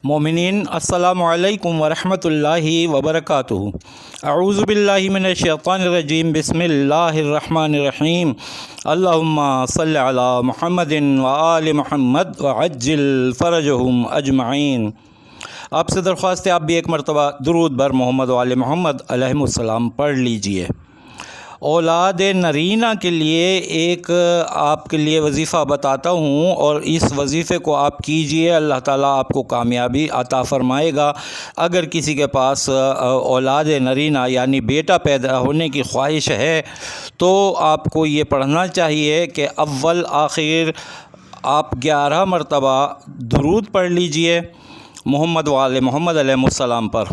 مومنین السلام علیکم ورحمۃ اللہ وبرکاتہ۔ اعوذ باللہ من الشیطان الرجیم، بسم اللہ الرحمن الرحیم۔ اللہم صلی علی محمد وآل محمد وعجل فرجہم اجمعین۔ آپ سے درخواست ہے آپ بھی ایک مرتبہ درود بر محمد وآل محمد علیہ السلام پڑھ لیجئے۔ اولاد نرینہ کے لیے ایک آپ کے لیے وظیفہ بتاتا ہوں، اور اس وظیفے کو آپ کیجئے، اللہ تعالیٰ آپ کو کامیابی عطا فرمائے گا۔ اگر کسی کے پاس اولاد نرینہ یعنی بیٹا پیدا ہونے کی خواہش ہے تو آپ کو یہ پڑھنا چاہیے کہ اول آخر آپ 11 مرتبہ درود پڑھ لیجئے محمد وآل محمد علیہ السلام پر،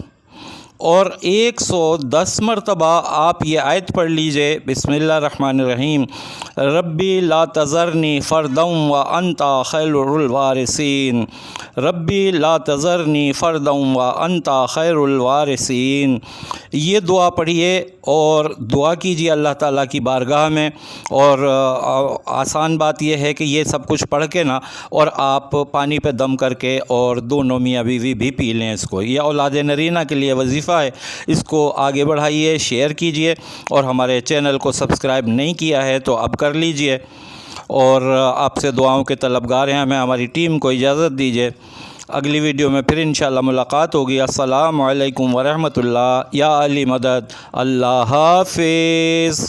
اور 110 مرتبہ آپ یہ آیت پڑھ لیجئے، بسم اللہ الرحمن الرحیم، ربی لا تذرنی فردا وانت خیر الوارثین، ربی لا تذرنی فردا وانت خیر الوارثین۔ یہ دعا پڑھیے اور دعا کیجیے اللہ تعالیٰ کی بارگاہ میں، اور آسان بات یہ ہے کہ یہ سب کچھ پڑھ کے نا، اور آپ پانی پہ دم کر کے اور دونوں میاں بیوی بھی پی لیں اس کو۔ یہ اولاد نرینہ کے لیے وظیفہ ہے، اس کو آگے بڑھائیے، شیئر کیجئے، اور ہمارے چینل کو سبسکرائب نہیں کیا ہے تو اب کر لیجئے، اور آپ سے دعاؤں کے طلبگار ہیں۔ ہمیں ہماری ٹیم کو اجازت دیجئے، اگلی ویڈیو میں پھر انشاءاللہ ملاقات ہوگی۔ السلام علیکم ورحمۃ اللہ، یا علی مدد، اللہ حافظ۔